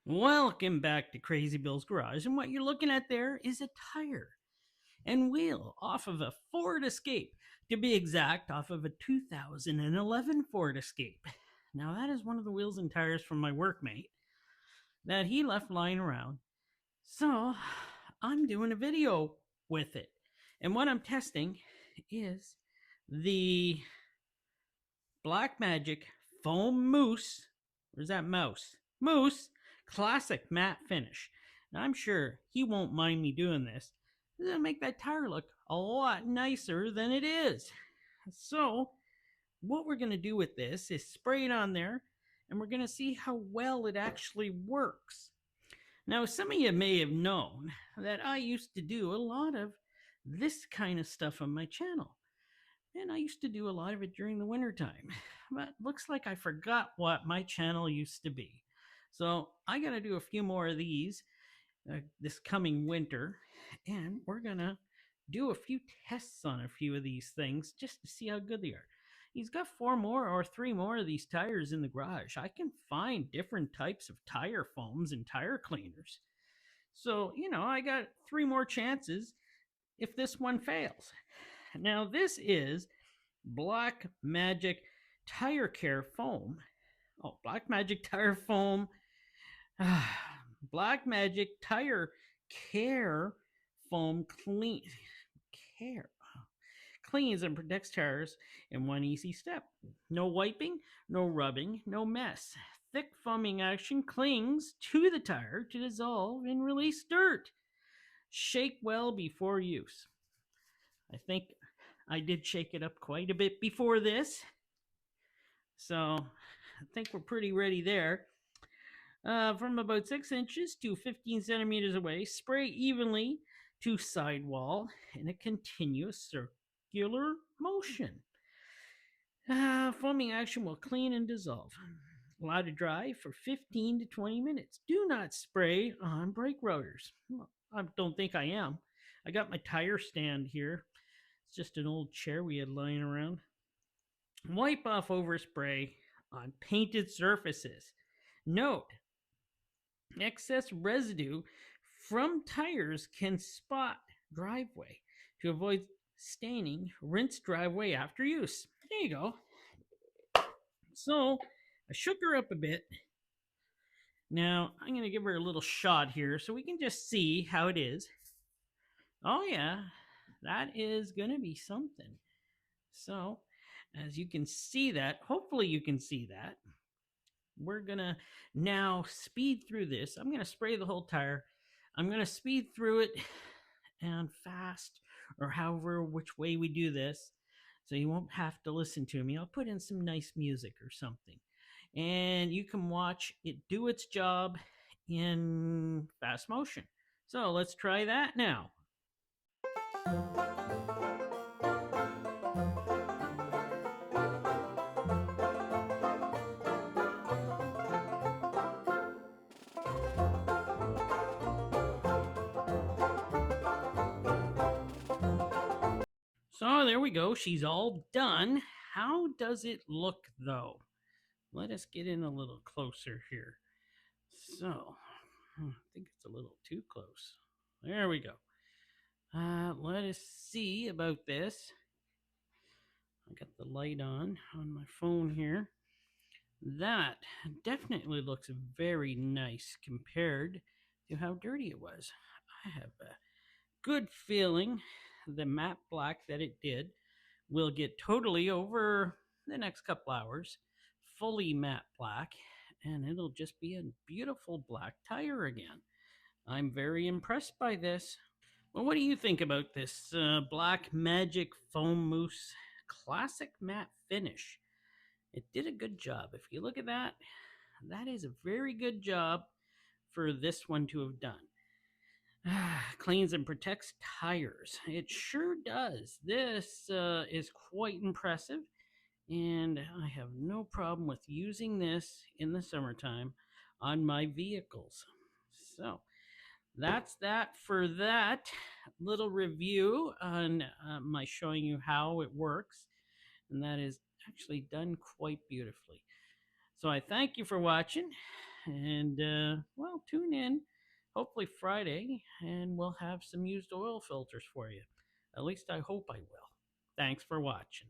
Welcome back to Crazy Bill's Garage, and what you're looking at there is a tire and wheel off of a Ford Escape. To be exact, off of a 2011 Ford Escape. Now, that is one of the wheels and tires from my workmate that he left lying around. So, I'm doing a video with it. And what I'm testing is the Black Magic Foam Mousse. Where's that mouse? Mousse Classic Matte Finish. Now, I'm sure he won't mind me doing this. It's going to make that tire look a lot nicer than it is. So, what we're going to do with this is spray it on there, and we're going to see how well it actually works. Now, some of you may have known that I used to do a lot of this kind of stuff on my channel. And I used to do a lot of it during the wintertime. But looks like I forgot what my channel used to be. So I got to do a few more of these this coming winter. And we're going to do a few tests on a few of these things just to see how good they are. He's got 3 more of these tires in the garage. I can find different types of tire foams and tire cleaners. So, I got 3 more chances if this one fails. Now, this is Black Magic Tire Care Foam. Oh, Black Magic Tire Foam. Black Magic Tire Care Foam Care. Cleans and protects tires in one easy step. No wiping, no rubbing, no mess. Thick foaming action clings to the tire to dissolve and release dirt. Shake well before use. I think I did shake it up quite a bit before this. So I think we're pretty ready there. From about 6 inches to 15 centimeters away, spray evenly to sidewall in a continuous circular motion. Foaming action will clean and dissolve. Allow to dry for 15 to 20 minutes. Do not spray on brake rotors. Well, I don't think I am. I got my tire stand here. It's just an old chair we had lying around. Wipe off overspray on painted surfaces. Note, excess residue from tires can spot driveway. To avoid staining, rinse driveway after use. There you go. So, I shook her up a bit. Now, I'm going to give her a little shot here so we can just see how it is. Oh, yeah, that is going to be something. So, as you can see that, hopefully you can see that, we're going to now speed through this. I'm going to spray the whole tire. I'm going to speed through it and fast, or however which way we do this, so you won't have to listen to me. I'll put in some nice music or something, and you can watch it do its job in fast motion. So let's try that now. So there we go. She's all done. How does it look, though? Let us get in a little closer here. So, I think it's a little too close. There we go. Let us see about this. I got the light on my phone here. That definitely looks very nice compared to how dirty it was. I have a good feeling the matte black that it did will get totally over the next couple hours, fully matte black, and it'll just be a beautiful black tire again. I'm very impressed by this. Well, what do you think about this Black Magic Foam Mousse Classic Matte Finish? It did a good job. If you look at that, that is a very good job for this one to have done. Cleans and protects tires. It sure does. This is quite impressive, and I have no problem with using this in the summertime on my vehicles. So that's that for that little review on my showing you how it works, and that is actually done quite beautifully. So I thank you for watching, and well, tune in, hopefully Friday, and we'll have some used oil filters for you. At least I hope I will. Thanks for watching.